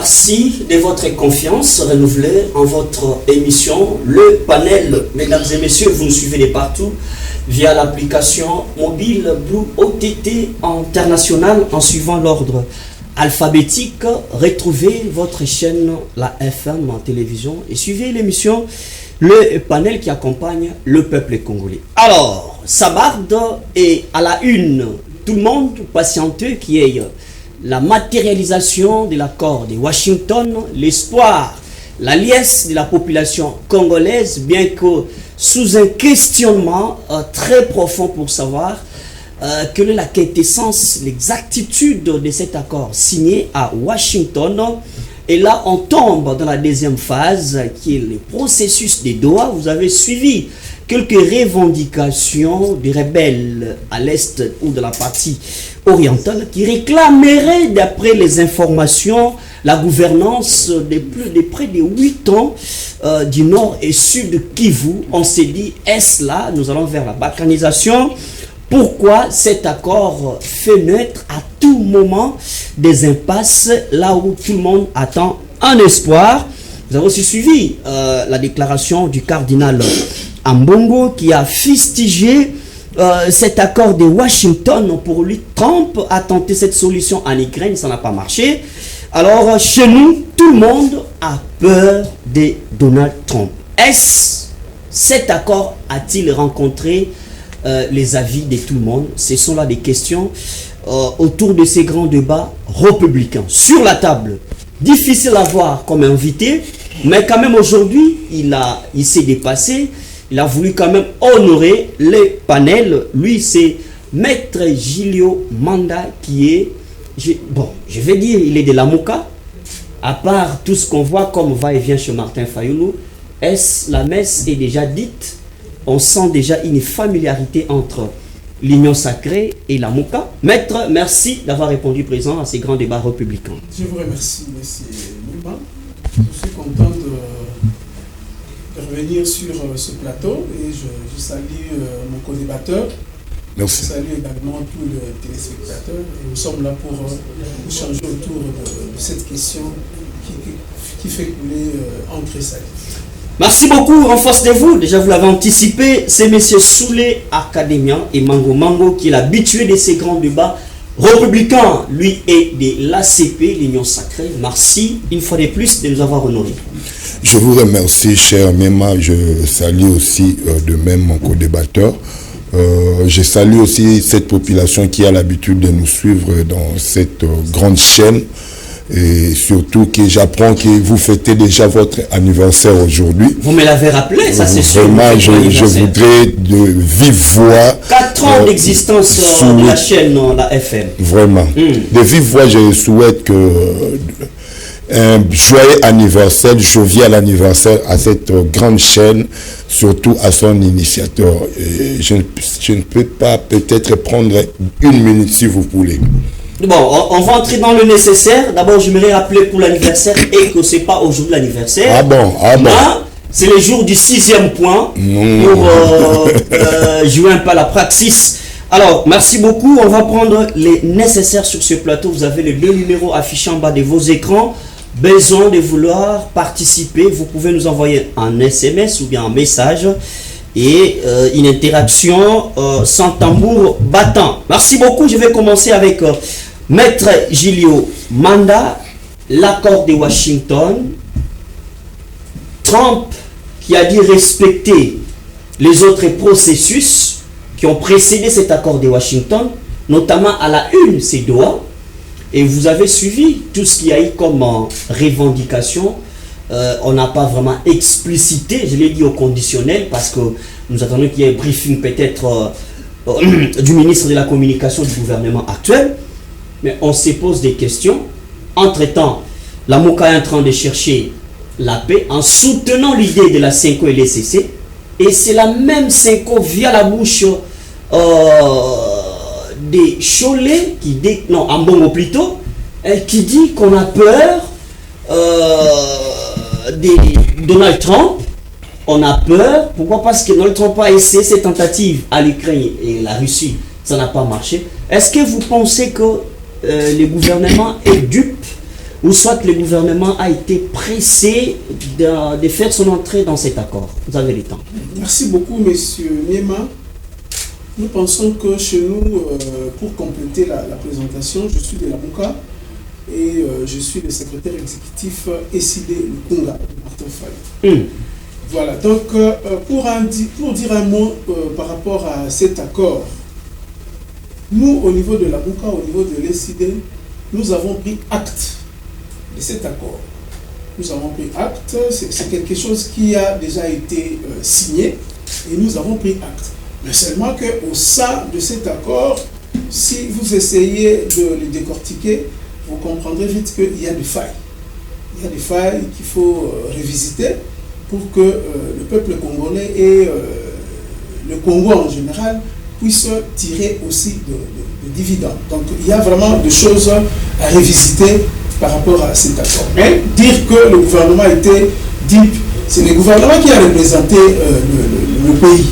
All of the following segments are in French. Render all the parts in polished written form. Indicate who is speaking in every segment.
Speaker 1: Merci de votre confiance renouvelée en votre émission, le panel. Mesdames et messieurs, vous nous suivez de partout via l'application mobile Blue OTT International en suivant l'ordre alphabétique. Retrouvez votre chaîne, la FM en télévision, et suivez l'émission, le panel qui accompagne le peuple congolais. Alors, Sabarde est à la une. Tout le monde patienteux qui est la matérialisation de l'accord de Washington, l'espoir, la liesse de la population congolaise, bien que sous un questionnement très profond pour savoir quelle est la quintessence, l'exactitude de cet accord signé à Washington. Et là, on tombe dans la deuxième phase, qui est le processus des Doha. Vous avez suivi quelques revendications des rebelles à l'est ou de la partie orientale qui réclameraient, d'après les informations, la gouvernance de près de 8 ans du nord et sud Kivu. On s'est dit, est-ce là, nous allons vers la balkanisation. Pourquoi cet accord fait naître à tout moment des impasses là où tout le monde attend un espoir? Vous avez aussi suivi la déclaration du cardinal Ambongo qui a fustigé cet accord de Washington. Pour lui, Trump a tenté cette solution en Ukraine, ça n'a pas marché. Alors, chez nous, tout le monde a peur de Donald Trump. Est-ce cet accord a-t-il rencontré les avis de tout le monde? Ce sont là des questions autour de ces grands débats républicains. Sur la table, difficile à voir comme invité, mais quand même aujourd'hui, il s'est dépassé. Il a voulu quand même honorer les panels. Lui, c'est Maître Gilio Manda qui est, je vais dire, il est de la Mouka. À part tout ce qu'on voit comme va-et-vient chez Martin Fayoulou, la messe est déjà dite. On sent déjà une familiarité entre l'Union sacrée et la Mouka. Maître, merci d'avoir répondu présent à ces grands débats républicains.
Speaker 2: Je vous remercie, M. Moulman. Je suis content de revenir sur ce plateau et je salue mon co-débatteur.
Speaker 3: Merci.
Speaker 2: Je salue également tous les téléspectateurs. Et nous sommes là pour échanger autour de cette question qui fait couler encre salée.
Speaker 1: Merci beaucoup, renforcez-vous. Déjà, vous l'avez anticipé, c'est M. Soulé Académien et Mango Mango qui est l'habitué de ces grands débats républicains. Lui est de l'ACP, l'Union sacrée. Merci une fois de plus de nous avoir honorés.
Speaker 3: Je vous remercie, cher Mema. Je salue aussi de même mon co-débatteur. Je salue aussi cette population qui a l'habitude de nous suivre dans cette grande chaîne. Et surtout que j'apprends que vous fêtez déjà votre anniversaire aujourd'hui.
Speaker 1: Vous me l'avez rappelé, ça c'est sûr.
Speaker 3: Vraiment, je voudrais de vive voix...
Speaker 1: 4 ans d'existence de la chaîne, la FM.
Speaker 3: Vraiment. De vive voix, je souhaite que un joyeux anniversaire, jovial anniversaire à cette grande chaîne, surtout à son initiateur. Et je ne peux pas peut-être prendre une minute si vous voulez.
Speaker 1: Bon, on va entrer dans le nécessaire. D'abord, je voudrais rappeler pour l'anniversaire et que ce n'est pas aujourd'hui l'anniversaire.
Speaker 3: Ah bon, ah bon.
Speaker 1: C'est le jour du 6e point pour jouer un peu à la praxis. Alors, merci beaucoup. On va prendre les nécessaires sur ce plateau. Vous avez les 2 numéros affichés en bas de vos écrans. Besoin de vouloir participer, vous pouvez nous envoyer un SMS ou bien un message et une interaction sans tambour battant. Merci beaucoup. Je vais commencer avec Maître Gilio Manda, l'accord de Washington, Trump qui a dit respecter les autres processus qui ont précédé cet accord de Washington, notamment à la une, c'est Doha. Et vous avez suivi tout ce qu'il y a eu comme revendication. On n'a pas vraiment explicité, je l'ai dit au conditionnel, parce que nous attendons qu'il y ait un briefing peut-être du ministre de la Communication du gouvernement actuel. Mais on se pose des questions. Entre-temps, la MOCA est en train de chercher la paix en soutenant l'idée de la CENCO et l'ECC. Et c'est la même CENCO via la bouche des Cholais, Ambongo plutôt, qui dit qu'on a peur de Donald Trump. On a peur. Pourquoi? Parce que Donald Trump a essayé ses tentatives à l'Ukraine et la Russie. Ça n'a pas marché. Est-ce que vous pensez que le gouvernement est dupe ou soit le gouvernement a été pressé de faire son entrée dans cet accord? Vous avez le temps.
Speaker 2: Merci beaucoup, Monsieur Niema. Nous pensons que chez nous, pour compléter la présentation, je suis de la Mouka et je suis le secrétaire exécutif Essidé Lukunga, Martin Faye. Voilà, donc pour dire un mot par rapport à cet accord, nous, au niveau de la Mouka, au niveau de l'Essidé, nous avons pris acte de cet accord. Nous avons pris acte, c'est quelque chose qui a déjà été signé et nous avons pris acte. Mais seulement qu'au sein de cet accord, si vous essayez de le décortiquer, vous comprendrez vite qu'il y a des failles. Il y a des failles qu'il faut révisiter pour que le peuple congolais et le Congo en général puissent tirer aussi de dividendes. Donc il y a vraiment des choses à révisiter par rapport à cet accord. Mais dire que le gouvernement était deep, c'est le gouvernement qui a représenté le pays.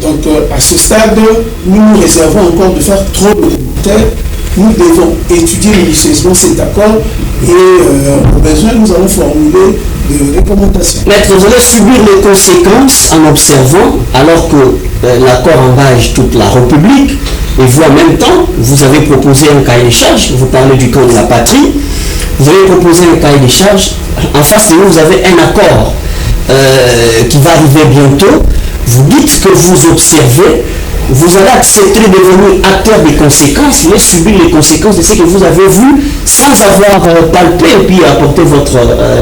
Speaker 2: Donc à ce stade, nous nous réservons encore de faire trop de commentaires. Nous devons étudier minutieusement cet accord et au besoin, nous allons formuler des recommandations.
Speaker 1: Maître, vous allez subir les conséquences en observant, alors que l'accord engage toute la République, et vous en même temps, vous avez proposé un cahier de charges, vous parlez du camp de la patrie, vous avez proposé un cahier de charges, en face de vous, vous avez un accord qui va arriver bientôt. Vous dites que vous observez, vous allez accepter de devenir acteur des conséquences, mais subir les conséquences de ce que vous avez vu sans avoir palpé et puis apporter votre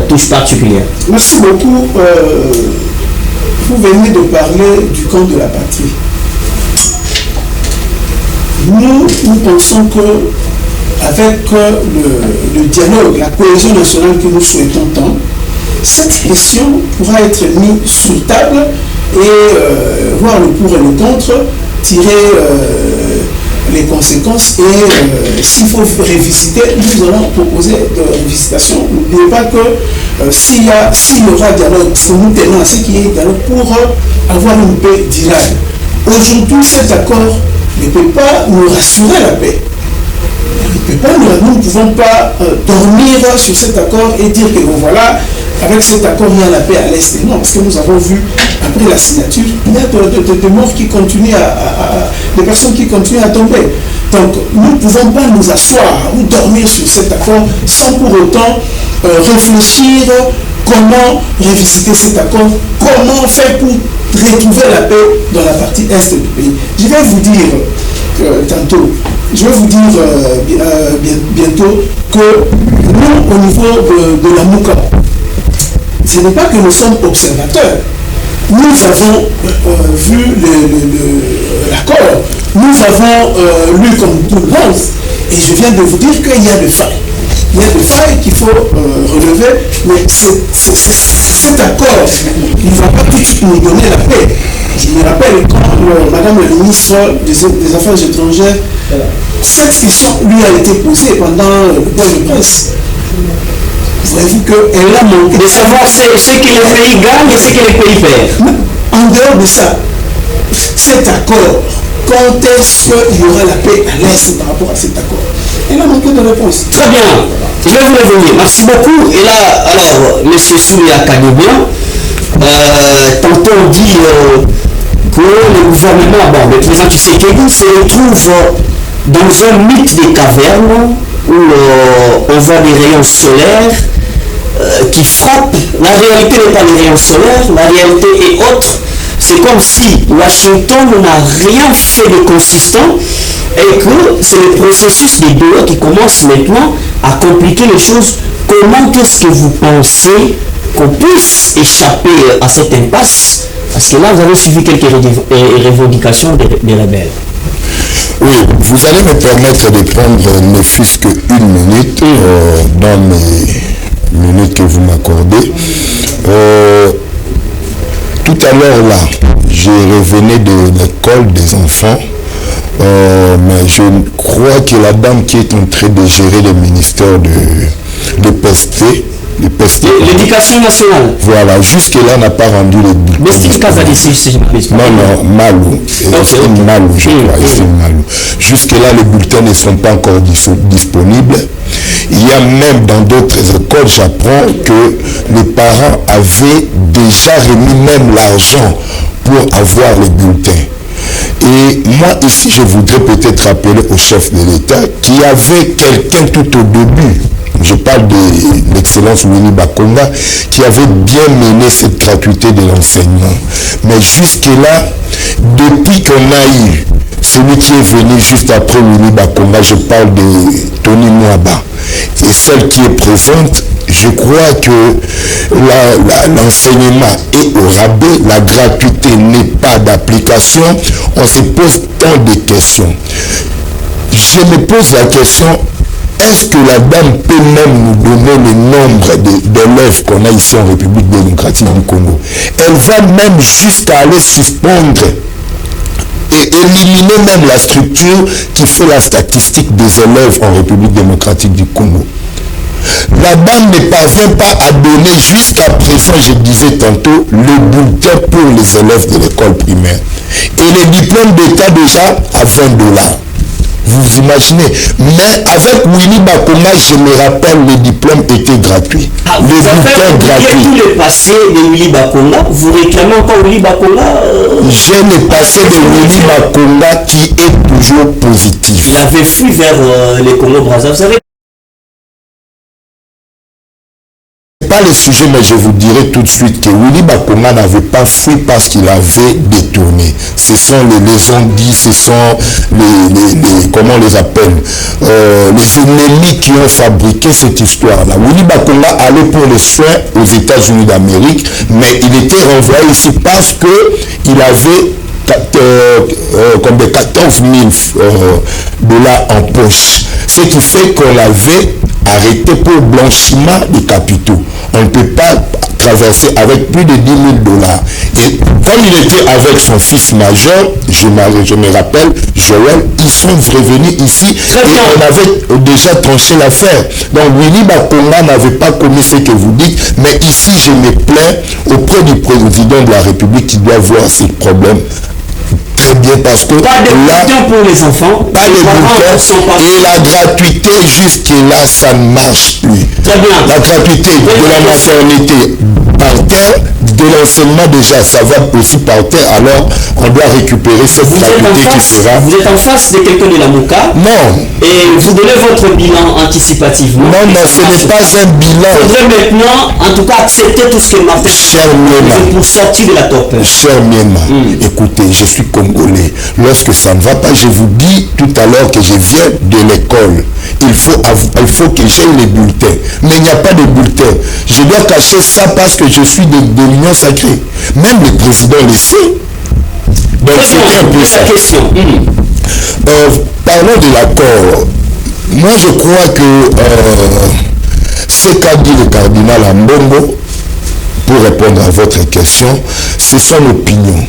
Speaker 1: touche particulière.
Speaker 2: Merci beaucoup. Vous venez de parler du camp de la patrie. Nous pensons que avec le dialogue, la cohésion nationale que nous souhaitons tant, cette question pourra être mise sur table et voir le pour et le contre, tirer les conséquences et s'il faut révisiter, nous allons proposer de révisitation. N'oubliez pas que s'il y aura dialogue, nous tenons à ce qu'il y ait dialogue pour avoir une paix durable. Aujourd'hui, cet accord ne peut pas nous rassurer la paix. Nous ne pouvons pas dormir sur cet accord et dire que bon, voilà, avec cet accord, il y a la paix à l'Est. Non, parce que nous avons vu, après la signature, il y a des morts qui continuent des personnes qui continuent à tomber. Donc, nous ne pouvons pas nous asseoir ou dormir sur cet accord sans pour autant réfléchir comment révisiter cet accord, comment faire pour retrouver la paix dans la partie Est du pays. Je vais vous dire tantôt, je vais vous dire bientôt que nous, au niveau de la Mouka, ce n'est pas que nous sommes observateurs. Nous avons vu l'accord, nous avons lu comme tout le monde, et je viens de vous dire qu'il y a des failles. Il y a des failles qu'il faut relever, mais cet accord ne va pas tout de suite nous donner la paix. Je me rappelle quand Madame la ministre des Affaires étrangères, cette question lui a été posée pendant le point de presse. Vous avez vu qu'elle a manqué
Speaker 1: de savoir ce que les pays gagnent et ce que les pays perdent.
Speaker 2: En dehors de ça, cet accord, quand est-ce qu'il y aura la paix à l'Est par rapport à cet accord? Elle a manqué de réponse.
Speaker 1: Très bien. Je vais vous revenir. Merci beaucoup. Et là, alors, M. Souya Kanibia, tantôt on dit que le gouvernement, bon, le président Tshisekedi se retrouve dans un mythe des cavernes où on voit des rayons solaires qui frappent. La réalité n'est pas les rayons solaires, la réalité est autre. C'est comme si Washington n'a rien fait de consistant et que c'est le processus des deux qui commence maintenant à compliquer les choses. Comment est-ce que vous pensez qu'on puisse échapper à cette impasse? Parce que là, vous avez suivi quelques revendications des rebelles.
Speaker 3: Oui, vous allez me permettre de prendre ne fût-ce qu'une minute dans mes minutes que vous m'accordez. Tout à l'heure là, je revenais de l'école des enfants, mais je crois que la dame qui est en train de gérer le ministère de PST,
Speaker 1: l'éducation nationale.
Speaker 3: Voilà, jusque-là n'a pas rendu le bulletin. Non, Malou. Malou, je crois. Malou. Jusque-là, les bulletins ne sont pas encore disponibles. Il y a même dans d'autres écoles, j'apprends que les parents avaient déjà remis même l'argent pour avoir les bulletins. Et moi, ici, je voudrais peut-être rappeler au chef de l'État qu'il y avait quelqu'un tout au début, je parle de l'excellence Willy Bakonga, qui avait bien mené cette gratuité de l'enseignement. Mais jusque-là, depuis qu'on a eu celui qui est venu juste après Willy Bakonga, je parle de Tony Mwaba, et celle qui est présente, je crois que l'enseignement est au rabais, la gratuité n'est pas d'application, on se pose tant de questions. Je me pose la question, est-ce que la dame peut même nous donner le nombre d'élèves qu'on a ici en République démocratique du Congo? Elle va même jusqu'à aller suspendre et éliminer même la structure qui fait la statistique des élèves en République démocratique du Congo. La dame ne parvient pas à donner jusqu'à présent, je disais tantôt, le bulletin pour les élèves de l'école primaire. Et les diplômes d'État déjà à $20. Vous imaginez. Mais avec Willy Bakonga, je me rappelle, les diplômes étaient gratuits.
Speaker 1: Les bulletins gratuits. Tous les passés de Willy Bakonga, vous réclamez encore Willy Bakonga
Speaker 3: J'ai le passé de Willy Bakonga qui est toujours positif.
Speaker 1: Il avait fui vers les Congo-Brazzaville. Vous savez,
Speaker 3: pas le sujet, mais je vous dirai tout de suite que Willy Bakonga n'avait pas fui parce qu'il avait détourné. Ce sont les ondits, ce sont comment on les appelle, les ennemis qui ont fabriqué cette histoire-là. Willy Bakonga allait pour les soins aux États-Unis d'Amérique, mais il était renvoyé ici parce qu'il avait comme de 14 000 dollars en poche. Ce qui fait qu'on l'avait arrêté pour blanchiment des capitaux. On ne peut pas traverser avec plus de 10 000 dollars. Et comme il était avec son fils majeur, je me rappelle, Joël, ils sont revenus ici et on avait déjà tranché l'affaire. Donc Willy Bakonga n'avait pas commis ce que vous dites, mais ici je me plains auprès du président de la République qui doit voir ces problèmes. Très bien, parce que
Speaker 1: pas de bulletins pour les enfants,
Speaker 3: pas de bulletins, et la gratuité jusque-là, ça ne marche plus.
Speaker 1: Très bien.
Speaker 3: La gratuité de la maternité par terre, de l'enseignement déjà, ça va aussi par terre, alors on doit récupérer cette gratuité qui sera...
Speaker 1: Vous êtes en face de quelqu'un de la Mouka?
Speaker 3: Non.
Speaker 1: Et vous donnez votre bilan anticipativement?
Speaker 3: Non, non, ce n'est pas un bilan.
Speaker 1: Il faudrait maintenant, en tout cas, accepter tout ce que Martin fait pour sortir de la torpeur.
Speaker 3: Cher Miema, écoutez, je suis congolais. Lorsque ça ne va pas, je vous dis tout à l'heure que je viens de l'école. Il faut que j'aie les bulletins. Mais il n'y a pas de bulletins. Je dois cacher ça parce que je suis de l'Union sacrée. Même le président le sait. Donc c'est un peu ça.
Speaker 1: Question.
Speaker 3: Parlons de l'accord. Moi je crois que ce qu'a dit le cardinal Ambongo, pour répondre à votre question, c'est son opinion.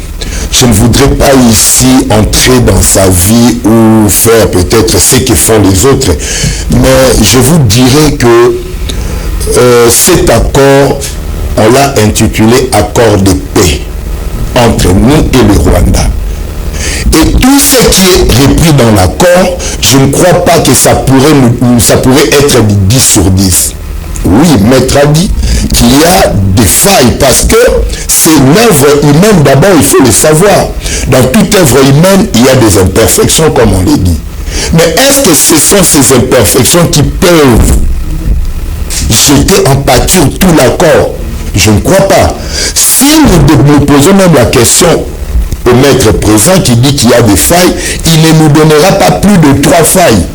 Speaker 3: Je ne voudrais pas ici entrer dans sa vie ou faire peut-être ce que font les autres, mais je vous dirais que cet accord, on l'a intitulé accord de paix entre nous et le Rwanda. Et tout ce qui est repris dans l'accord, je ne crois pas que ça pourrait être 10 sur 10. Oui, maître a dit qu'il y a des failles parce que c'est l'œuvre humaine, d'abord il faut le savoir. Dans toute œuvre humaine, il y a des imperfections comme on l'a dit. Mais est-ce que ce sont ces imperfections qui peuvent jeter en pâture tout l'accord? Je ne crois pas. Si nous posons même la question au maître présent qui dit qu'il y a des failles, il ne nous donnera pas plus de 3 failles.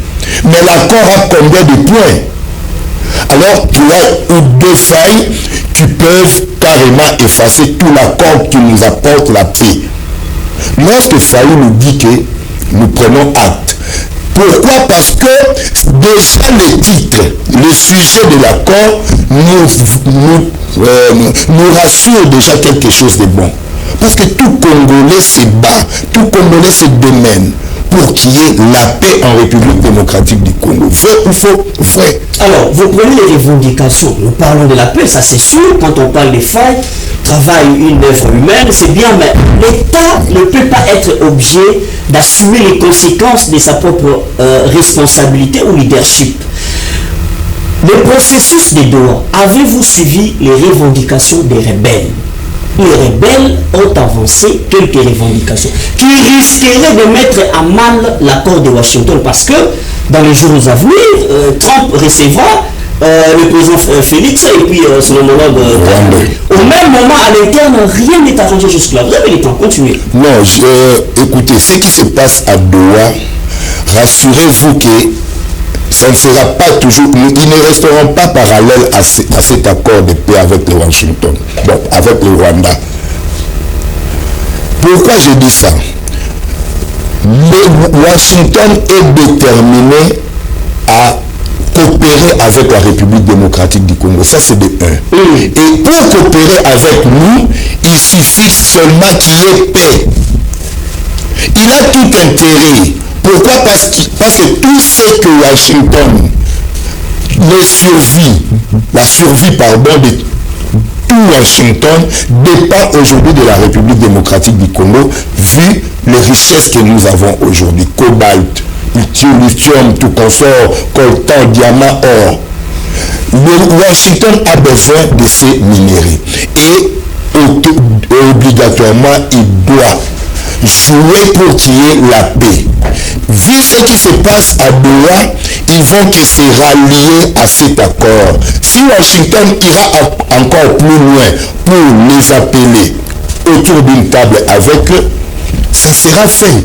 Speaker 3: Mais l'accord a combien de points? Alors, 3 ou 2 failles qui peuvent carrément effacer tout l'accord qui nous apporte la paix. Lorsque Faye nous dit que nous prenons acte. Pourquoi? Parce que déjà le titre, le sujet de l'accord nous rassure déjà quelque chose de bon. Parce que tout Congolais se bat, tout Congolais se démène pour qu'il y ait la paix en République démocratique du Congo. Vrai ou faux? Vrai.
Speaker 1: Alors, vous prenez les revendications. Nous parlons de la paix, ça c'est sûr. Quand on parle des failles, travail, une œuvre humaine, c'est bien, mais l'État ne peut pas être obligé d'assumer les conséquences de sa propre responsabilité ou leadership. Le processus de Doha, avez-vous suivi les revendications des rebelles? Les rebelles ont avancé quelques revendications qui risqueraient de mettre à mal l'accord de Washington parce que dans les jours à venir, Trump recevra le président Félix et puis son homologue au même moment à l'interne, rien n'est arrangé jusque-là. Vous avez le temps, continuez.
Speaker 3: Non, écoutez, ce qui se passe à Doha, rassurez-vous que ça ne sera pas toujours, ils ne resteront pas parallèles à cet accord de paix avec le Washington, donc avec le Rwanda. Pourquoi je dis ça? Le Washington est déterminé à coopérer avec la République démocratique du Congo. Ça, c'est de un. Et pour coopérer avec nous, il suffit seulement qu'il y ait paix. Il a tout intérêt. Pourquoi? Parce que tout ce que Washington, la survie de tout Washington dépend aujourd'hui de la République démocratique du Congo, vu les richesses que nous avons aujourd'hui. Cobalt, lithium, tout consort, coltan, diamant, or. Washington a besoin de ces minéraux. Et obligatoirement, il doit jouer pour qu'il y ait la paix. Vu ce qui se passe à Doha, ils vont que se rallier à cet accord. Si Washington ira encore plus loin pour les appeler autour d'une table avec eux, ça sera fait.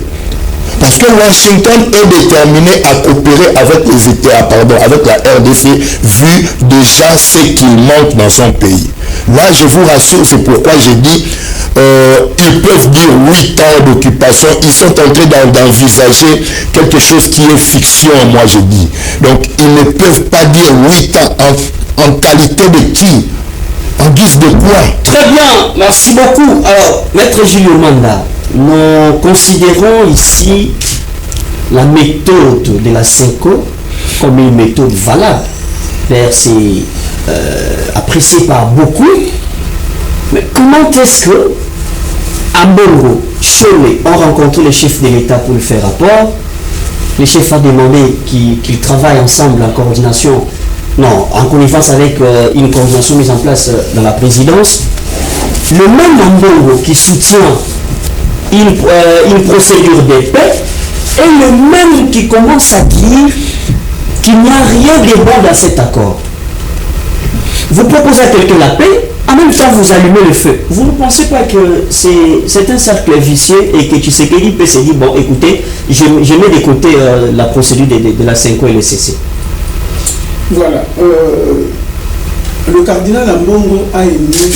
Speaker 3: Parce que Washington est déterminé à coopérer avec les États, avec la RDC, vu déjà ce qu'il manque dans son pays. Là, je vous rassure, c'est pourquoi j'ai dit, ils peuvent dire 8 ans d'occupation, ils sont en train d'envisager quelque chose qui est fiction, moi je dis. Donc, ils ne peuvent pas dire 8 ans en qualité de qui? En guise de quoi?
Speaker 1: Très bien, merci beaucoup. Alors, Maître Julio Manda, nous considérons ici la méthode de la CENCO comme une méthode valable. C'est apprécié par beaucoup. Mais comment est-ce que Ambongo, Cholet ont rencontré le chef de l'État pour lui faire rapport? Le chef a demandé qu'ils travaillent ensemble en coordination, non, en connivence avec une coordination mise en place dans la présidence. Le même Ambongo qui soutient une procédure de paix est le même qui commence à dire qu'il n'y a rien de bon dans cet accord. Vous proposez à quelqu'un la paix, en même temps vous allumez le feu. Vous ne pensez pas que c'est un cercle vicieux et que Tshisekedi peut se dire, bon écoutez, je mets de côté la procédure de la 5 et le CC.
Speaker 2: Voilà. Le cardinal Ambongo a émis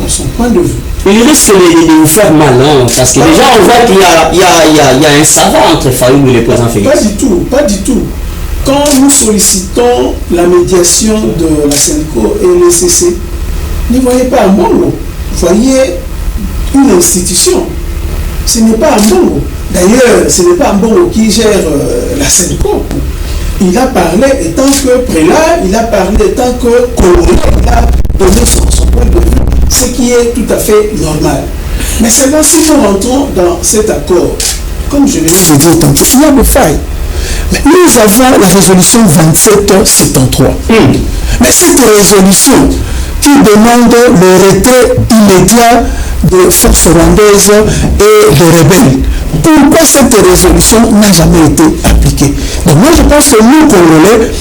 Speaker 2: son point de vue.
Speaker 1: Il risque de vous faire mal, hein, parce que déjà on voit qu'il y a un savant entre Fayoum et le président Félix.
Speaker 2: Pas du tout. Quand nous sollicitons la médiation de la CENCO et le CC, ne voyez pas Ambongo, voyez une institution. Ce n'est pas Ambongo. D'ailleurs, ce n'est pas Ambongo qui gère la CENCO. Il a parlé étant que prélat, il a parlé étant que colonie, il a donné son point de vue, ce qui est tout à fait normal. Mais seulement si nous rentrons dans cet accord, comme je l'ai dit tantôt, il y a des failles. Mais nous avons la résolution 2773. Mais cette résolution qui demande le retrait immédiat des forces rwandaises et des rebelles. Pourquoi cette résolution n'a jamais été appliquée? Donc moi je pense que nous, Congolais,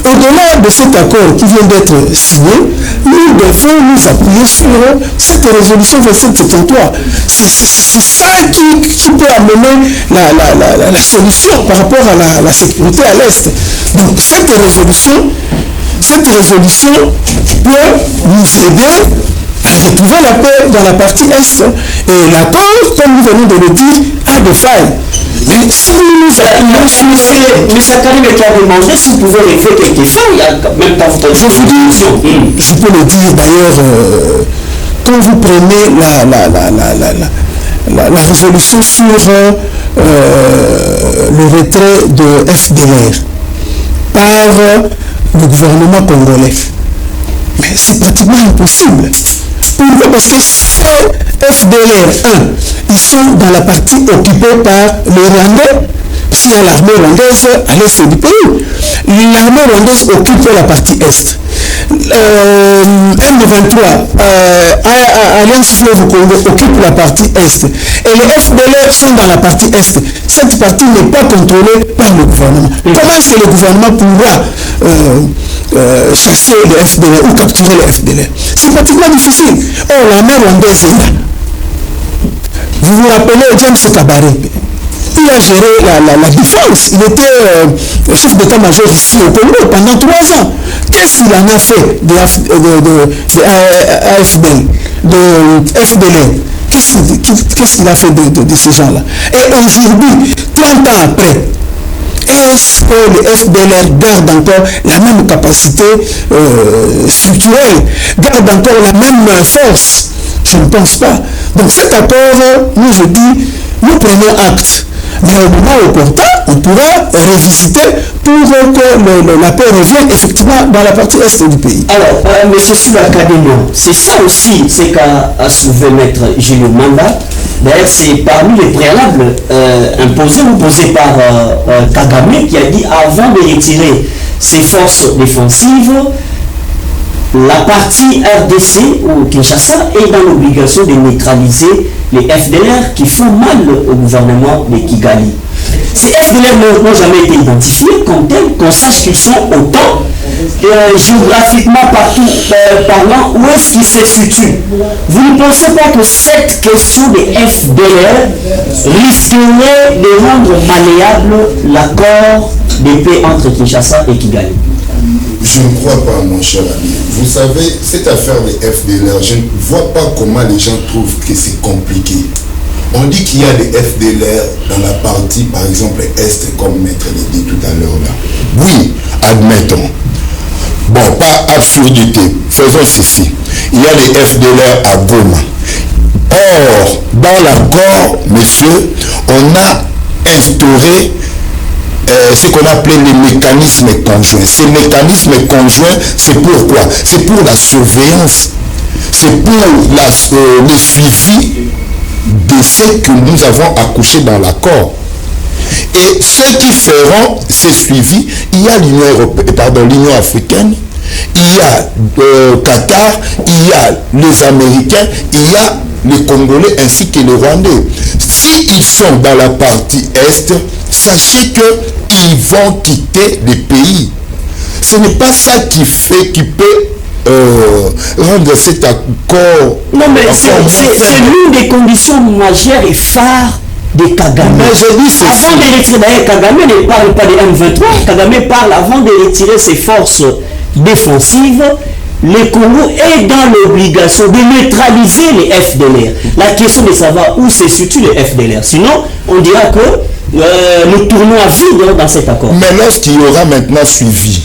Speaker 2: au-delà de cet accord qui vient d'être signé, nous devons nous appuyer sur cette résolution 2773. C'est ça qui peut amener la solution par rapport à la sécurité à l'Est. Donc cette résolution peut nous aider à retrouver la paix dans la partie Est. Et l'accord, comme nous venons de le dire, a des failles. Mais si nous appuyons sur...
Speaker 1: Mais Sakari qui a demandé si vous pouvez relever quelques failles, même dans votre résolution.
Speaker 2: Je peux le dire d'ailleurs, quand vous prenez la résolution sur le retrait de FDLR par le gouvernement congolais, mais c'est pratiquement impossible. Pourquoi? Parce que ces FDLR 1, ils sont dans la partie occupée par les Rwandais. s'il y a l'armée rwandaise à l'est du pays. L'armée rwandaise occupe la partie est. M23, Alliance Fleuve Congo occupe la partie est. Et les FDLR sont dans la partie est. Cette partie n'est pas contrôlée par le gouvernement. Comment est-ce que le gouvernement pourra chasser les FDLR ou capturer les FDLR? C'est pratiquement difficile. Or, l'armée rwandaise est là. Vous vous rappelez James Kabaré? Il a géré la défense. Il était chef d'état-major ici au Congo pendant 3 ans. Qu'est-ce qu'il en a fait de AFDL, de FDL? Qu'est-ce qu'il a fait de ces gens-là? Et aujourd'hui, 30 ans après, est-ce que le FDLR garde encore la même capacité structurelle, garde encore la même force? Je ne pense pas. Donc cet accord, nous je dis, nous prenons acte. Mais au moment opportun, on pourra revisiter pour que la paix revienne effectivement dans la partie est du pays.
Speaker 1: Alors, M. Soulakadéno, c'est ça aussi, c'est qu'a soulevé Maître Gilles Manda. D'ailleurs, c'est parmi les préalables imposés ou posés par Kagame qui a dit avant de retirer ses forces défensives, la partie RDC ou Kinshasa est dans l'obligation de neutraliser les FDLR qui font mal au gouvernement de Kigali. Ces FDLR n'ont jamais été identifiés comme tels, qu'on sache qu'ils sont autant, géographiquement parlant, où est-ce qu'ils se situent. Vous ne pensez pas que cette question des FDLR risquerait de rendre malléable l'accord de paix entre Kinshasa et Kigali?
Speaker 3: Je ne crois pas, mon cher ami. Vous savez, cette affaire des FDLR, je ne vois pas comment les gens trouvent que c'est compliqué. On dit qu'il y a des FDLR dans la partie, par exemple, Est, comme Maître l'a dit tout à l'heure là. Oui, admettons. Bon, pas absurdité. Faisons ceci. Il y a des FDLR à Goma. Or, dans l'accord, monsieur, on a instauré ce qu'on appelait les mécanismes conjoints. Ces mécanismes conjoints, c'est pourquoi? C'est pour la surveillance, c'est pour le suivi de ce que nous avons accouché dans l'accord. Et ceux qui feront ce suivi, il y a l'Union africaine, il y a Qatar, il y a les Américains, il y a les Congolais ainsi que les Rwandais. S'ils sont dans la partie Est, sachez qu'ils vont quitter les pays. Ce n'est pas ça qui peut rendre cet accord.
Speaker 1: Non, mais c'est l'une des conditions majeures et phares de Kagame.
Speaker 3: Mais je dis
Speaker 1: avant de retirer, d'ailleurs, Kagame ne parle pas de M23, Kagame parle avant de retirer ses forces défensives. Le Congo est dans l'obligation de neutraliser les FDLR. La question de savoir où se situent les FDLR. Sinon, on dira que nous tournons à vide dans cet accord.
Speaker 3: Mais lorsqu'il y aura maintenant suivi,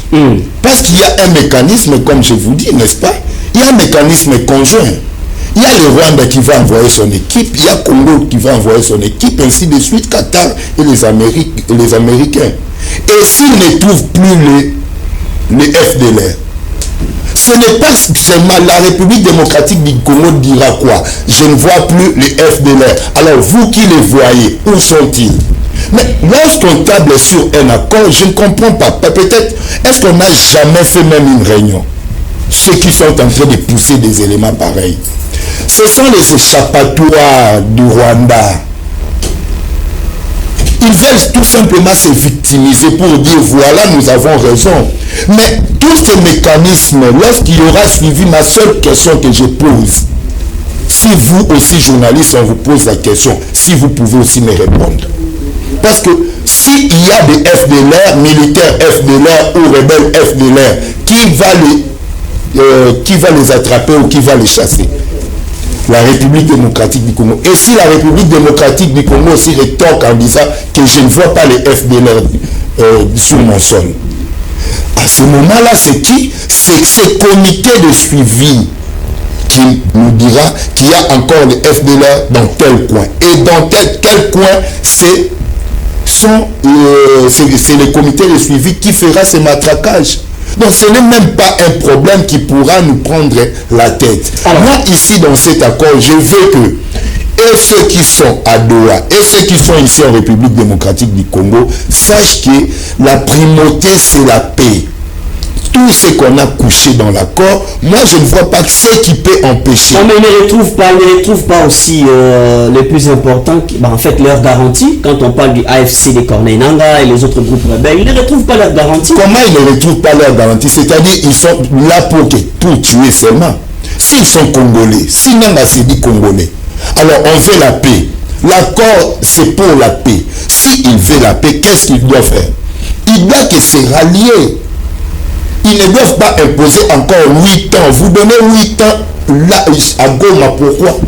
Speaker 3: parce qu'il y a un mécanisme, comme je vous dis, n'est-ce pas? Il y a un mécanisme conjoint. Il y a le Rwanda qui va envoyer son équipe, il y a Congo qui va envoyer son équipe, ainsi de suite, Qatar et les Américains. Et s'ils ne trouvent plus les FDLR, ce n'est pas seulement la République démocratique du Congo dira quoi? Je ne vois plus les FDLR. Alors vous qui les voyez, où sont-ils? Mais lorsqu'on table sur un accord, je ne comprends pas. Peut-être, est-ce qu'on n'a jamais fait même une réunion? Ceux qui sont en train de pousser des éléments pareils, ce sont les échappatoires du Rwanda. Ils veulent tout simplement se victimiser pour dire voilà, nous avons raison. Mais tous ces mécanismes, lorsqu'il y aura suivi, ma seule question que je pose, si vous aussi journaliste, on vous pose la question, si vous pouvez aussi me répondre. Parce que s'il y a des FDLR, militaires FDLR ou rebelles FDLR, qui va les attraper ou qui va les chasser? La République démocratique du Congo. Et si la République démocratique du Congo aussi rétorque en disant que je ne vois pas les FDLR sur mon sol, à ce moment-là, c'est qui? C'est ce comité de suivi qui nous dira qu'il y a encore les FDLR dans tel coin. Et dans tel coin, c'est le comité de suivi qui fera ces matraquages. Donc ce n'est même pas un problème qui pourra nous prendre la tête. Alors, moi ici dans cet accord, je veux que et ceux qui sont à Doha, et ceux qui sont ici en République démocratique du Congo, sachent que la primauté, c'est la paix. Tout ce qu'on a couché dans l'accord, moi je ne vois pas ce qui peut empêcher.
Speaker 1: Non, mais ils ne retrouvent pas aussi les plus importants, en fait leur garantie. Quand on parle du AFC des Corneille Nangaa et les autres groupes rebelles, ils ne retrouvent pas leur garantie.
Speaker 3: Comment ils ne retrouvent pas leur garantie? C'est-à-dire ils sont là pour tuer seulement. S'ils sont congolais, si Nanga s'est dit congolais, alors on veut la paix. L'accord c'est pour la paix. S'il veut la paix, qu'est-ce qu'il doit faire? Il doit que se rallier. Ils ne doivent pas imposer encore 8 ans. Vous donnez 8 ans là, à Goma, pourquoi?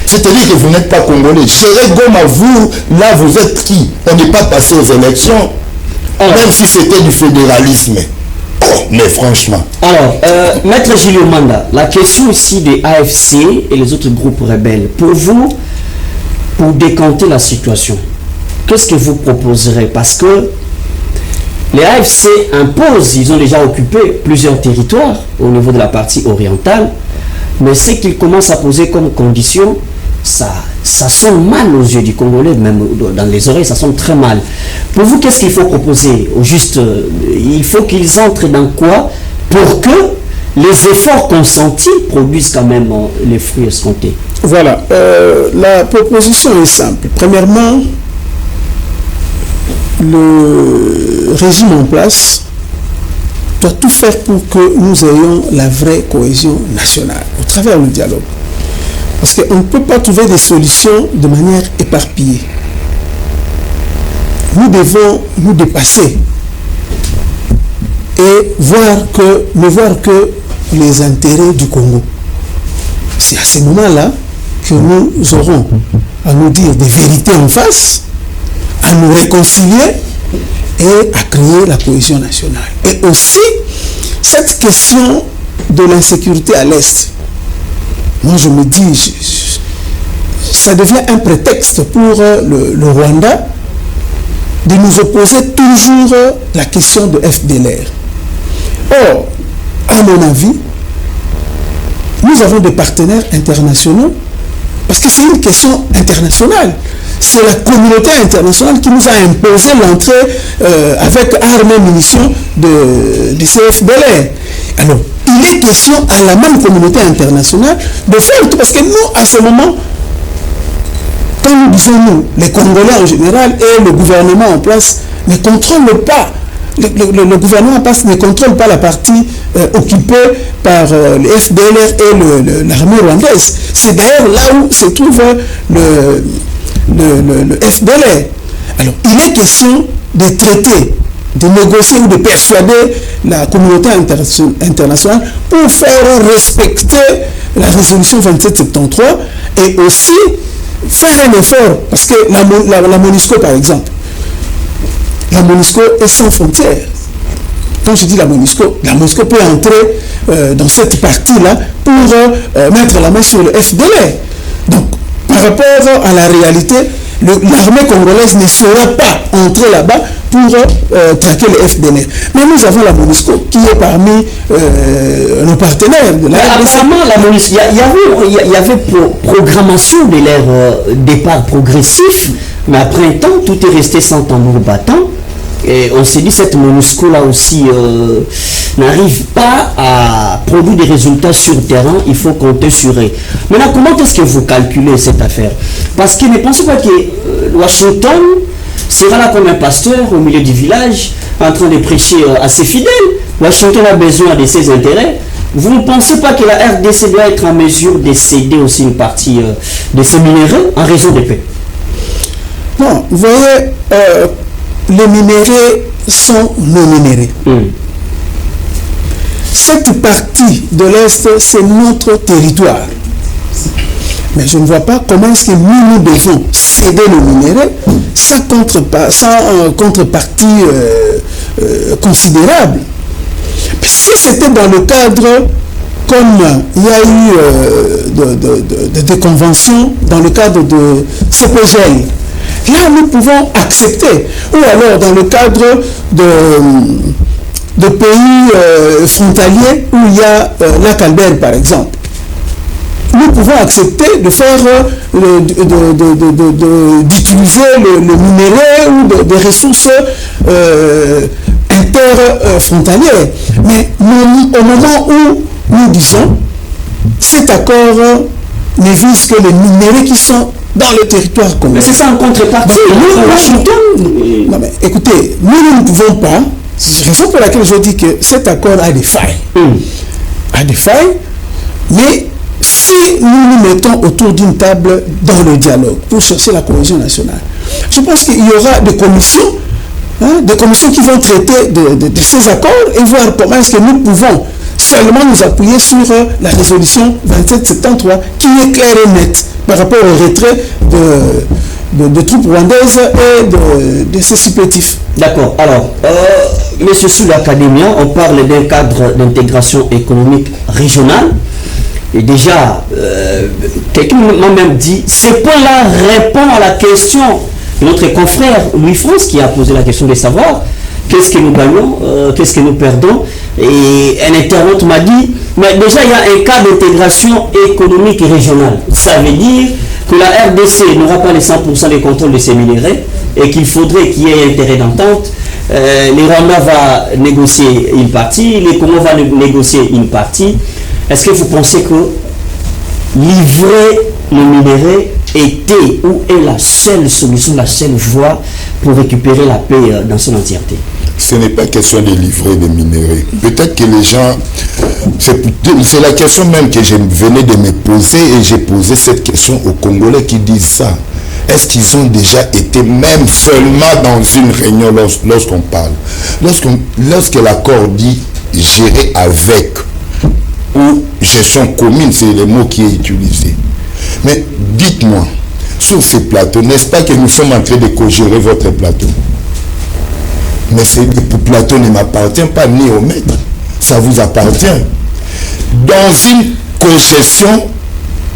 Speaker 3: C'est-à-dire que vous n'êtes pas congolais. Chez Goma, vous, là, vous êtes qui? On n'est pas passé aux élections. Même si c'était du fédéralisme. Oh, mais franchement.
Speaker 1: Alors, Maître Julio Manda, la question ici des AFC et les autres groupes rebelles, pour vous, pour décanter la situation, qu'est-ce que vous proposerez? Parce que les AFC imposent, ils ont déjà occupé plusieurs territoires au niveau de la partie orientale, mais ce qu'ils commencent à poser comme condition, ça sonne mal aux yeux du Congolais, même dans les oreilles, ça sonne très mal. Pour vous, qu'est-ce qu'il faut proposer? Au juste, il faut qu'ils entrent dans quoi pour que les efforts consentis produisent quand même les fruits escomptés?
Speaker 2: Voilà, la proposition est simple. Premièrement, le régime en place doit tout faire pour que nous ayons la vraie cohésion nationale au travers du dialogue. Parce qu'on ne peut pas trouver des solutions de manière éparpillée. Nous devons nous dépasser et ne voir que les intérêts du Congo. C'est à ce moment-là que nous aurons à nous dire des vérités en face, à nous réconcilier et à créer la cohésion nationale. Et aussi, cette question de l'insécurité à l'Est, moi je me dis, ça devient un prétexte pour le Rwanda de nous opposer toujours la question de FDLR. Or, à mon avis, nous avons des partenaires internationaux parce que c'est une question internationale. C'est la communauté internationale qui nous a imposé l'entrée avec armes et munitions du CFDLR. Alors, il est question à la même communauté internationale de faire tout, parce que nous, à ce moment, quand nous disons nous, les Congolais en général et le gouvernement en place ne contrôlent pas, le gouvernement en place ne contrôle pas la partie occupée par les FDLR et l'armée rwandaise. C'est d'ailleurs là où se trouve le FDLR. Alors, il est question de traiter, de négocier ou de persuader la communauté internationale pour faire respecter la résolution 2773 et aussi faire un effort, parce que la MONUSCO par exemple, la MONUSCO est sans frontières. Quand je dis la MONUSCO peut entrer dans cette partie-là pour mettre la main sur le FDLR. Donc, par rapport à la réalité, l'armée congolaise ne saura pas entrer là-bas pour traquer le FDLR. Mais nous avons la MONUSCO qui est parmi nos partenaires de la RDC.
Speaker 1: Apparemment, la MONUSCO, il y avait programmation de leur départ progressif, mais après un temps, tout est resté sans tambour battant. Et on s'est dit, cette MONUSCO là aussi n'arrive pas à produire des résultats sur le terrain, il faut compter sur eux. Maintenant, comment est-ce que vous calculez cette affaire? Parce que ne pensez pas que Washington sera là comme un pasteur au milieu du village, en train de prêcher à ses fidèles. Washington a besoin de ses intérêts. Vous ne pensez pas que la RDC doit être en mesure de céder aussi une partie de ses minéraux en raison de paix?
Speaker 2: Non, vous voyez, les minéraux sont non minérés. Cette partie de l'Est, c'est notre territoire. Mais je ne vois pas comment est-ce que nous devons céder nos minéraux sans contrepartie considérable. Mais si c'était dans le cadre, comme il y a eu des conventions dans le cadre de CPGL, là, nous pouvons accepter. Ou alors, dans le cadre de pays frontaliers où il y a lac Albert, par exemple. nous pouvons accepter de faire, d'utiliser le minerai ou des ressources interfrontalières. Mais au moment où nous disons, cet accord ne vise que les minéraux qui sont dans le territoire commun.
Speaker 1: Mais c'est ça en contrepartie.
Speaker 2: Washington. Non, mais écoutez, nous ne pouvons pas. C'est la raison pour laquelle je dis que cet accord a des failles. A des failles, mais si nous nous mettons autour d'une table dans le dialogue pour chercher la cohésion nationale, je pense qu'il y aura des commissions qui vont traiter de ces accords et voir comment est-ce que nous pouvons seulement nous appuyer sur la résolution 2773 qui est claire et nette par rapport au retrait de troupes rwandaises et de ces supplétifs.
Speaker 1: D'accord. Alors, monsieur sous l'académien, on parle d'un cadre d'intégration économique régionale. Et déjà, quelqu'un m'a même dit, ce point-là répond à la question de notre confrère Louis-France qui a posé la question de savoir qu'est-ce que nous gagnons, qu'est-ce que nous perdons. Et un internaute m'a dit, mais déjà il y a un cas d'intégration économique et régionale. Ça veut dire que la RDC n'aura pas les 100% des contrôles de ces minéraux et qu'il faudrait qu'il y ait intérêt d'entente. Les Rwandais vont négocier une partie, les Congo vont négocier une partie. Est-ce que vous pensez que livrer le minerai était ou est la seule solution, la seule voie pour récupérer la paix dans son entièreté?
Speaker 3: Ce n'est pas question de livrer des minéraux. Peut-être que les gens... C'est la question même que je venais de me poser et j'ai posé cette question aux Congolais qui disent ça. Est-ce qu'ils ont déjà été même seulement dans une réunion lorsqu'on parle? Lorsque l'accord dit gérer avec ou gestion commune, c'est le mot qui est utilisé. Mais dites-moi, sur ces plateaux, n'est-ce pas que nous sommes en train de co-gérer votre plateau? Mais le plateau ne m'appartient pas ni au maître, ça vous appartient. Dans une co-gestion,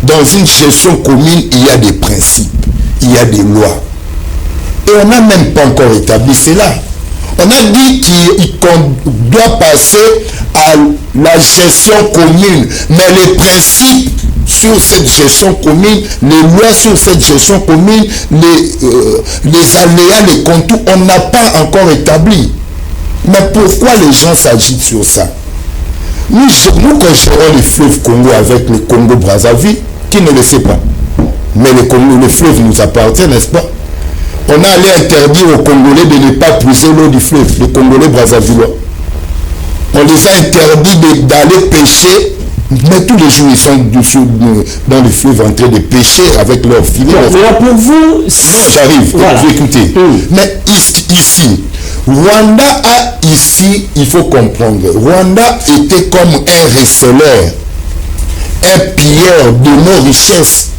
Speaker 3: dans une gestion commune, il y a des principes, il y a des lois. Et on n'a même pas encore établi cela. On a dit qu'on doit passer à la gestion commune, mais les principes sur cette gestion commune, les lois sur cette gestion commune, les aléas, les contours, on n'a pas encore établi. Mais pourquoi les gens s'agitent sur ça? Nous gérons les fleuves Congo avec le Congo-Brazzaville, qui ne le sait pas. Mais le fleuve nous appartient, n'est-ce pas? On a allé interdire aux Congolais de ne pas puiser l'eau du fleuve, les Congolais brazzavillois. On les a interdit d'aller pêcher, mais tous les jours ils sont dans le fleuve en train de pêcher avec leurs filets.
Speaker 1: Mais pour vous...
Speaker 3: Non, j'arrive, voilà. Écoutez. Mais ici, Rwanda a ici, il faut comprendre, Rwanda était comme un receleur, un pilleur de nos richesses,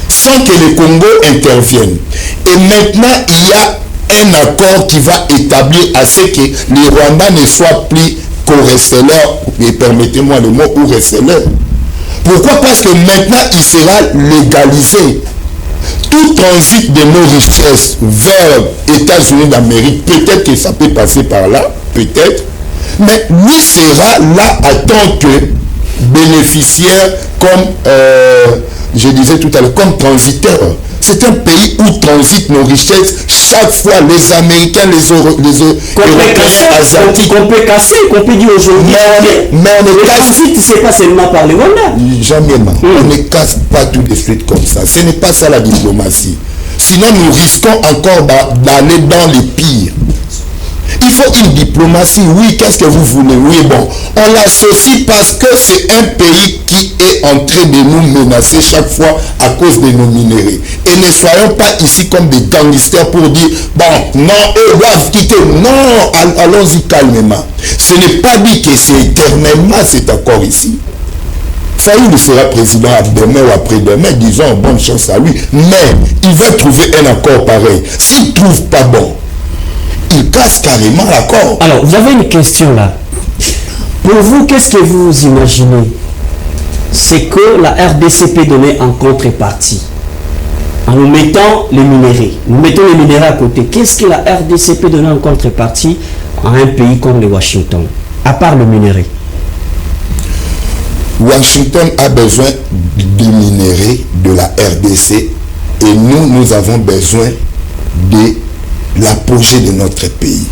Speaker 3: sans que le Congo intervienne. Et maintenant, il y a un accord qui va établir à ce que les Rwandais ne soient plus co-receleurs, et permettez-moi le mot, ou receleurs. Pourquoi? Parce que maintenant, il sera légalisé. Tout transit de nos richesses vers États-Unis d'Amérique, peut-être que ça peut passer par là, peut-être, mais lui sera là en tant que bénéficiaire, comme je disais tout à l'heure, comme transiteur. C'est un pays où transitent nos richesses chaque fois, les Américains, les Européens, Asiatiques.
Speaker 1: Qu'on peut casser, qu'on peut dire aujourd'hui.
Speaker 3: Mais on ne casse
Speaker 1: pas. C'est pas seulement par les Rwandais.
Speaker 3: Jamais, on ne casse pas tout de suite comme ça. Ce n'est pas ça la diplomatie. Sinon, nous risquons encore d'aller dans les pires. Il faut une diplomatie, oui, qu'est-ce que vous voulez? Oui, bon, on l'associe parce que c'est un pays qui est en train de nous menacer chaque fois à cause de nos minéraux. Et ne soyons pas ici comme des gangsters pour dire, bon, non, eux doivent quitter. Non, allons-y calmement. Ce n'est pas dit que c'est éternellement cet accord ici. Fayoulou sera président demain ou après-demain, disons, bonne chance à lui. Mais il va trouver un accord pareil. S'il ne trouve pas bon, il casse carrément l'accord.
Speaker 1: Alors, vous avez une question là. Pour vous, qu'est-ce que vous imaginez? C'est que la RDC peut donner en contrepartie. En nous mettant les minéraux. Nous mettons les minéraux à côté. Qu'est-ce que la RDC peut donner en contrepartie à un pays comme le Washington? À part le minerai.
Speaker 3: Washington a besoin de minerais de la RDC et nous avons besoin de l'apogée de notre pays.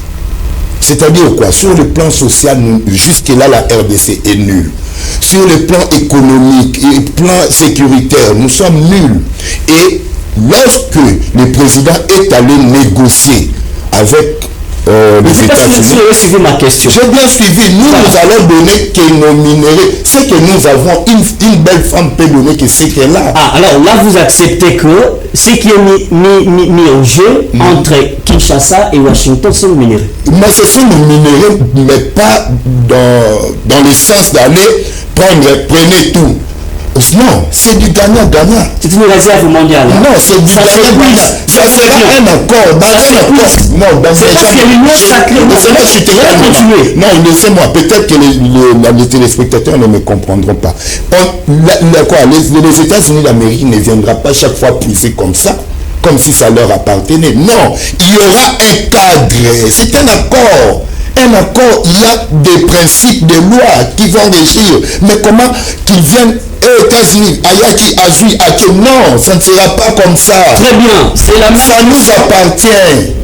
Speaker 3: C'est-à-dire quoi? Sur le plan social, jusque-là, la RDC est nulle. Sur le plan économique et le plan sécuritaire, nous sommes nuls. Et lorsque le président est allé négocier avec les États-Unis,
Speaker 1: suivi ma question.
Speaker 3: J'ai bien suivi. Nous allons donner que nos minéraux. C'est que nous avons une belle femme peut donner que c'est qu'elle a.
Speaker 1: Ah, alors là, vous acceptez que ce qui est mis en jeu entre Kinshasa et Washington sont les minéraux.
Speaker 3: Mais ce sont les minéraux, mais pas dans le sens d'aller prenez tout. Non, c'est du gagnant-gagnant.
Speaker 1: C'est une réserve mondiale.
Speaker 3: Non, c'est du gagnant-gagnant. Ça sera un accord. Non, dans
Speaker 1: c'est parce que l'union sacrée.
Speaker 3: Non, laissez-moi. Peut-être que les téléspectateurs ne me comprendront pas. Les États-Unis d'Amérique ne viendront pas chaque fois pousser comme ça, comme si ça leur appartenait. Non, il y aura un cadre. C'est un accord. Un accord, il y a des principes, des lois qui vont régir. Mais comment qu'ils viennent aux États-Unis, Ayaki, Azui, Ake, non, ça ne sera pas comme ça.
Speaker 1: Très bien, c'est la même.
Speaker 3: Ça nous appartient.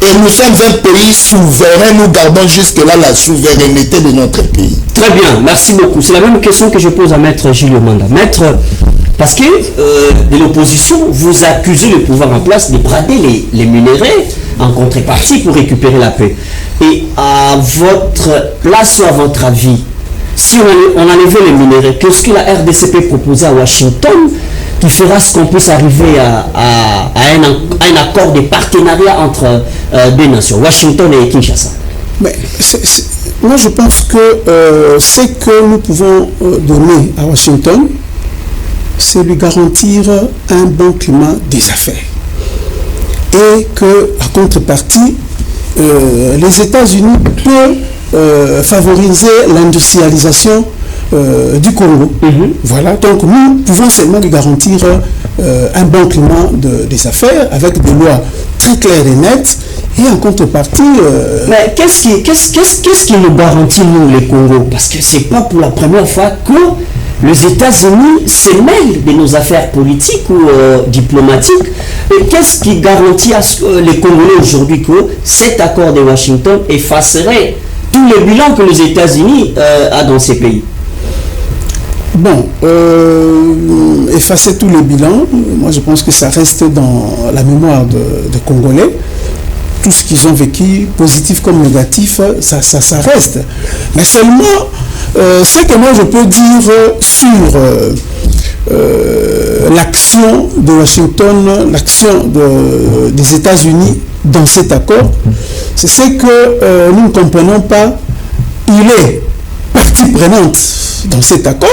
Speaker 3: Et nous sommes un pays souverain, nous gardons jusque-là la souveraineté de notre pays.
Speaker 1: Très bien, merci beaucoup. C'est la même question que je pose à Maître Gilles Manda. Maître, parce que de l'opposition, vous accusez le pouvoir en place de brader les minéraux en contrepartie pour récupérer la paix. Et à votre place ou à votre avis, si on enlevait les minéraux, qu'est-ce que la RDCP proposait à Washington qui fera ce qu'on puisse arriver à un accord de partenariat entre deux nations, Washington et Kinshasa?
Speaker 2: Mais moi je pense que ce que nous pouvons donner à Washington, c'est lui garantir un bon climat des affaires. Et que, à contrepartie, les États-Unis peuvent favoriser l'industrialisation du Congo. Voilà, donc nous pouvons seulement lui garantir un bon climat des affaires avec des lois très claires et nettes. Et en contrepartie...
Speaker 1: Mais qu'est-ce qui nous garantit, nous, les Congos? Parce que c'est pas pour la première fois que les États-Unis se mêlent de nos affaires politiques ou diplomatiques. Et qu'est-ce qui garantit à les Congolais aujourd'hui que cet accord de Washington effacerait tous les bilans que les États-Unis ont dans ces pays?
Speaker 2: Bon, effacer tous les bilans, moi je pense que ça reste dans la mémoire des Congolais. Tout ce qu'ils ont vécu, positif comme négatif, ça reste. Mais seulement, ce que moi je peux dire sur l'action de Washington, l'action des États-Unis dans cet accord, c'est ce que nous ne comprenons pas. Il est partie prenante dans cet accord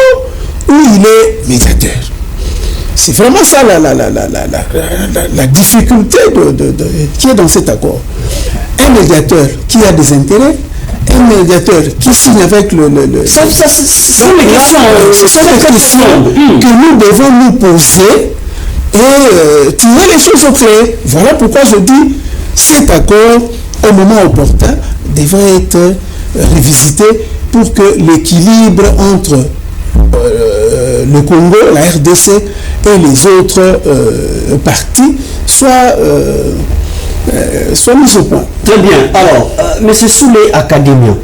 Speaker 2: ou il est médiateur. C'est vraiment ça la difficulté qui est dans cet accord. Un médiateur qui a des intérêts, un médiateur qui signe avec le...
Speaker 1: Ce sont des questions
Speaker 2: que nous devons nous poser et tirer les choses au clair. Voilà pourquoi je dis cet accord, au moment opportun, devrait être révisité pour que l'équilibre entre le Congo, la RDC et les autres partis soit mis au point.
Speaker 1: Très bien. Alors, M. Soulé Académien,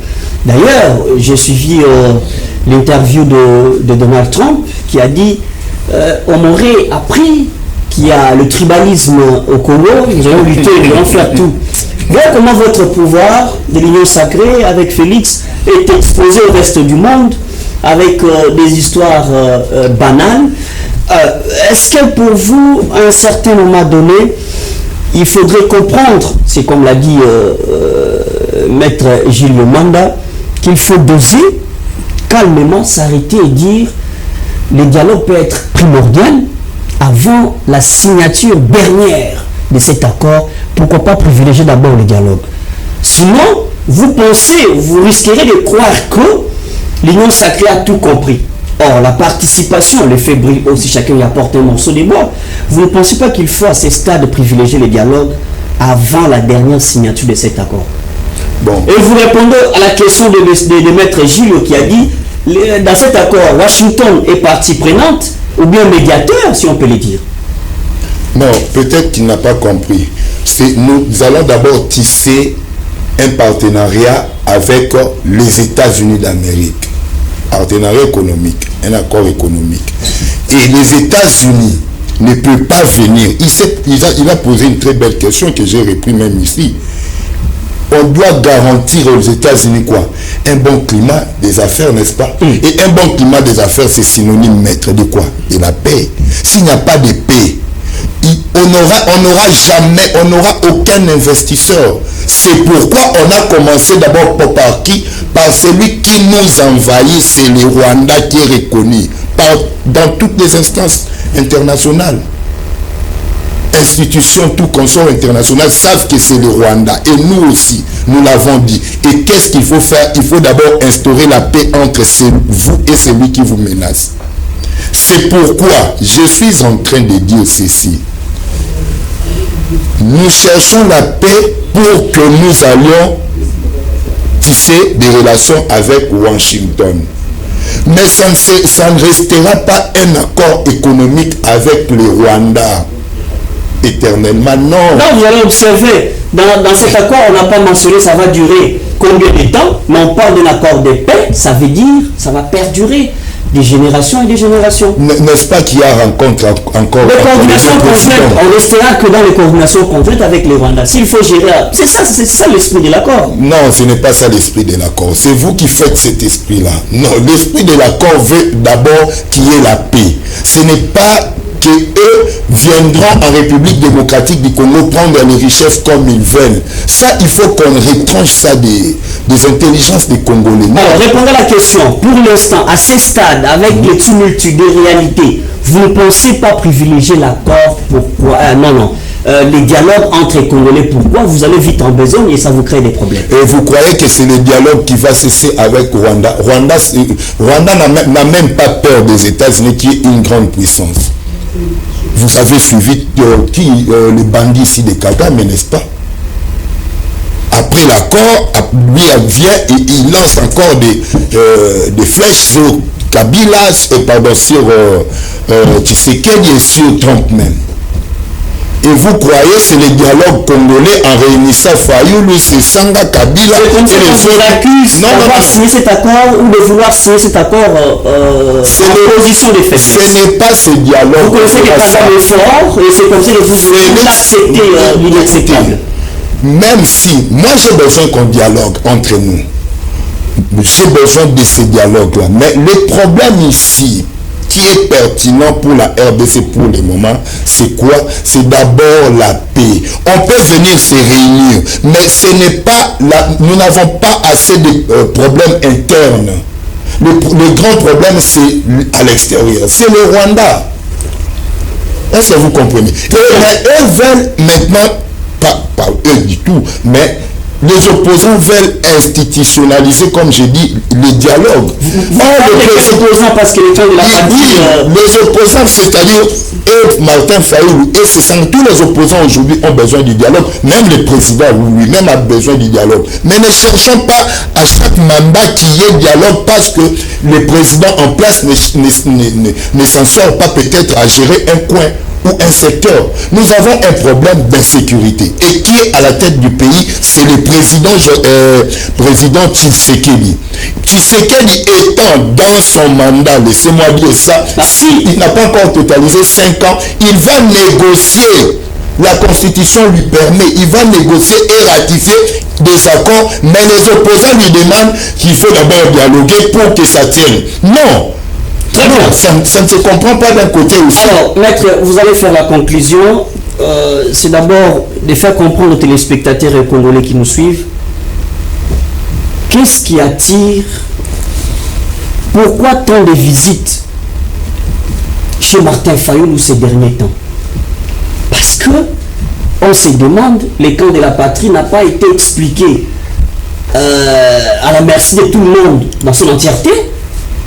Speaker 1: d'ailleurs, j'ai suivi l'interview de Donald Trump qui a dit on m'aurait appris qu'il y a le tribalisme au Congo, nous allons lutter, nous allons faire tout. Voilà comment votre pouvoir de l'Union sacrée avec Félix est exposé au reste du monde avec des histoires banales. Est-ce que pour vous, à un certain moment donné, il faudrait comprendre, c'est comme l'a dit Maître Gilles Manda, qu'il faut doser, calmement s'arrêter et dire le dialogue peut être primordial avant la signature dernière de cet accord. Pourquoi pas privilégier d'abord le dialogue? Sinon, vous risquerez de croire que l'Union sacrée a tout compris. Or, la participation, le fait brille aussi, chacun y apporte un morceau de bois. Vous ne pensez pas qu'il faut à ce stade privilégier le dialogue avant la dernière signature de cet accord?
Speaker 3: Bon.
Speaker 1: Et vous répondez à la question de Maître Gilles qui a dit dans cet accord, Washington est partie prenante ou bien médiateur, si on peut le dire?
Speaker 3: Non, peut-être qu'il n'a pas compris. Nous allons d'abord tisser un partenariat avec les États-Unis d'Amérique. Partenariat économique, un accord économique. Et les États-Unis ne peuvent pas venir. Il a posé une très belle question que j'ai repris même ici. On doit garantir aux États-Unis quoi? Un bon climat des affaires, n'est-ce pas? Et un bon climat des affaires, c'est synonyme, maître, de quoi? De la paix. S'il n'y a pas de paix, on n'aura aucun investisseur. C'est pourquoi on a commencé d'abord par qui? Par celui qui nous envahit, c'est le Rwanda qui est reconnu dans toutes les instances internationales. Institutions, tout consort international savent que c'est le Rwanda. Et nous aussi, nous l'avons dit. Et qu'est-ce qu'il faut faire? Il faut d'abord instaurer la paix entre vous et celui qui vous menace. C'est pourquoi je suis en train de dire ceci. Nous cherchons la paix pour que nous allions tisser des relations avec Washington. Mais ça ne restera pas un accord économique avec le Rwanda éternellement. Non.
Speaker 1: Non, vous allez observer, dans cet accord, on n'a pas mentionné ça va durer combien de temps, mais on parle d'un accord de paix, ça veut dire ça va perdurer des générations et des générations.
Speaker 3: N'est-ce pas qu'il y a rencontre encore
Speaker 1: les coordinations conjointes, on restera que dans les coordinations conjointes avec les Rwandais. S'il faut gérer, c'est ça l'esprit de l'accord.
Speaker 3: Non, ce n'est pas ça l'esprit de l'accord. C'est vous qui faites cet esprit-là. Non, l'esprit de l'accord veut d'abord qu'il y ait la paix. Ce n'est pas qu'eux viendront en République démocratique du Congo prendre les richesses comme ils veulent. Ça, il faut qu'on retranche ça des intelligences des Congolais.
Speaker 1: Alors, répondez à la question. Pour l'instant, à ce stade, avec les tumultes des réalités, vous ne pensez pas privilégier l'accord? Pourquoi? Les dialogues entre les Congolais, pourquoi? Vous allez vite en besogne et ça vous crée des problèmes.
Speaker 3: Et vous croyez que c'est le dialogue qui va cesser avec Rwanda? Rwanda n'a même pas peur des États-Unis qui est une grande puissance. Vous avez suivi les bandits ici de Kagame, n'est-ce pas? Après l'accord, lui vient et il lance encore des flèches sur Kabila, sur Tshisekedi et sur Trump même. Et vous croyez que c'est le dialogue congolais en réunissant Fayoulou, Sanga, Kabila
Speaker 1: et les autres accusent d'avoir signé cet accord ou de vouloir signer cet accord en position de faiblesse.
Speaker 3: Ce n'est pas ce dialogue.
Speaker 1: Vous connaissez que Kagame est fort et c'est comme ça que vous acceptez l'inacceptable.
Speaker 3: Même si, moi j'ai besoin qu'on dialogue entre nous. J'ai besoin de ce dialogue-là. Mais le problème ici, qui est pertinent pour la RDC pour le moment, c'est quoi? C'est d'abord la paix. On peut venir se réunir, mais ce n'est pas nous n'avons pas assez de problèmes internes. Le grand problème, c'est à l'extérieur. C'est le Rwanda. Est-ce que vous comprenez? Mais eux veulent maintenant, pas eux du tout, mais les opposants veulent institutionnaliser, comme j'ai dit, le dialogue.
Speaker 1: Les opposants, parce que les gens de la partie...
Speaker 3: les opposants, c'est-à-dire Martin Fayoulou et tous les opposants aujourd'hui ont besoin du dialogue. Même le président lui-même a besoin du dialogue. Mais ne cherchons pas à chaque mandat qu'il y ait dialogue parce que le président en place ne s'en sort pas peut-être à gérer un coin ou un secteur. Nous avons un problème d'insécurité. Et qui est à la tête du pays? C'est le président Tshisekedi. Tshisekedi étant dans son mandat, laissez-moi dire ça, s'il n'a pas encore totalisé 5 ans, il va négocier. La Constitution lui permet, il va négocier et ratifier des accords, mais les opposants lui demandent qu'il faut d'abord dialoguer pour que ça tienne. Non! Non, ça ne se comprend pas d'un côté aussi.
Speaker 1: Alors, maître, vous allez faire la conclusion. C'est d'abord de faire comprendre aux téléspectateurs et aux Congolais qui nous suivent qu'est-ce qui attire, pourquoi tant de visites chez Martin Fayoulou ces derniers temps? Parce que on se demande, le camp de la patrie n'a pas été expliqué à la merci de tout le monde dans son entièreté.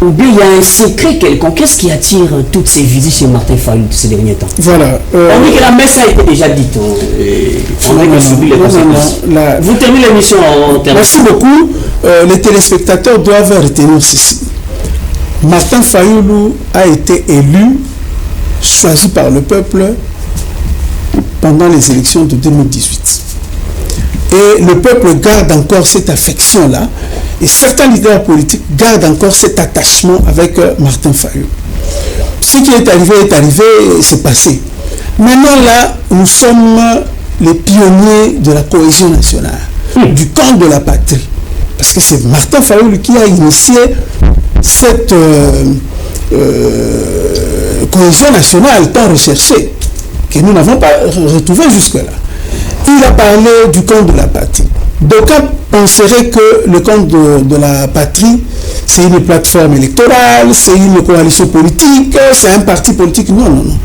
Speaker 1: Ou bien il y a un secret quelconque. Qu'est-ce qui attire toutes ces visites chez Martin Fayoulou ces derniers temps?
Speaker 2: Voilà.
Speaker 1: On dit que la messe a été déjà dite. On a subi les conséquences. Vous terminez l'émission en termes.
Speaker 2: Merci beaucoup. Les téléspectateurs doivent retenir ceci. Martin Fayoulou a été élu, choisi par le peuple pendant les élections de 2018. Et le peuple garde encore cette affection-là, et certains leaders politiques gardent encore cet attachement avec Martin Fayoulou. Ce qui est arrivé, c'est passé. Maintenant là, nous sommes les pionniers de la cohésion nationale, du camp de la patrie. Parce que c'est Martin Fayoulou qui a initié cette cohésion nationale tant recherchée, que nous n'avons pas retrouvée jusque-là. Il a parlé du camp de la patrie. D'aucuns penseraient que le camp de la patrie, c'est une plateforme électorale, c'est une coalition politique, c'est un parti politique. Non, non, non.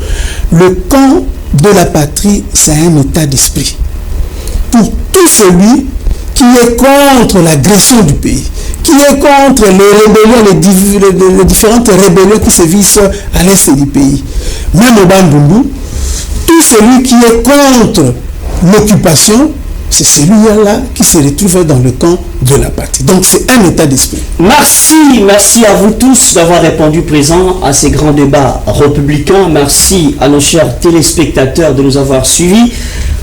Speaker 2: Le camp de la patrie, c'est un état d'esprit. Pour tout celui qui est contre l'agression du pays, qui est contre les rébellions, les différentes rébellions qui sévissent à l'est du pays. Même au Bandundu, tout celui qui est contre l'occupation, c'est celui-là qui se retrouve dans le camp de la patrie. Donc c'est un état d'esprit.
Speaker 1: Merci à vous tous d'avoir répondu présent à ces grands débats républicains. Merci à nos chers téléspectateurs de nous avoir suivis.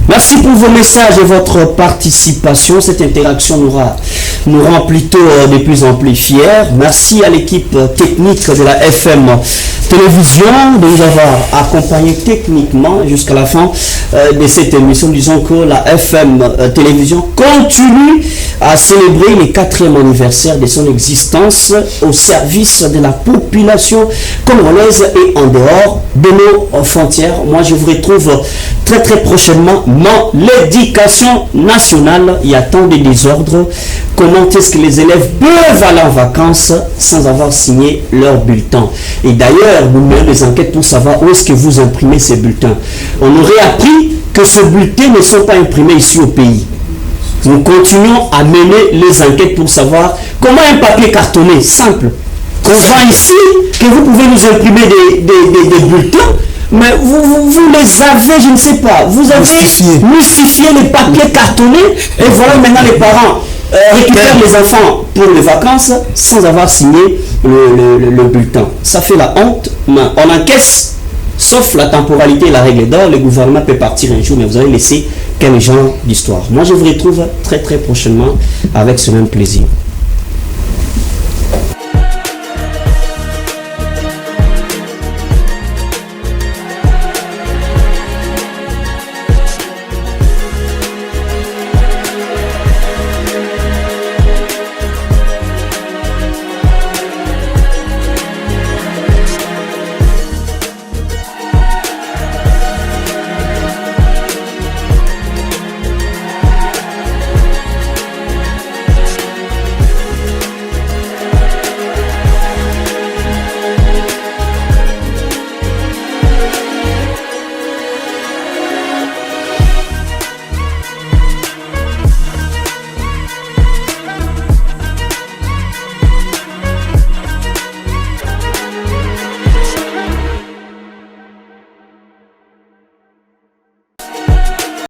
Speaker 1: Merci pour vos messages et votre participation. Cette interaction nous rend plutôt de plus en plus fiers. Merci à l'équipe technique de la FM Télévision de nous avoir accompagnés techniquement jusqu'à la fin de cette émission. Disons que la FM Télévision continue à célébrer le 4e anniversaire de son existence au service de la population congolaise et en dehors de nos frontières. Moi, je vous retrouve très prochainement dans l'éducation nationale. Il y a tant de désordres. Comment est-ce que les élèves peuvent aller en vacances sans avoir signé leur bulletin? Et d'ailleurs, nous menons des enquêtes pour savoir où est-ce que vous imprimez ces bulletins. On aurait appris que ces bulletins ne sont pas imprimés ici au pays. Nous continuons à mener les enquêtes pour savoir comment un papier cartonné simple qu'on vend ici, que vous pouvez nous imprimer des bulletins, mais vous les avez, je ne sais pas, vous avez mystifié les papiers cartonnés, et voilà maintenant les parents récupèrent les enfants pour les vacances sans avoir signé le bulletin. Ça fait la honte, mais on encaisse, sauf la temporalité et la règle d'or. Le gouvernement peut partir un jour, mais vous allez laisser quel genre d'histoire. Moi, je vous retrouve très prochainement avec ce même plaisir.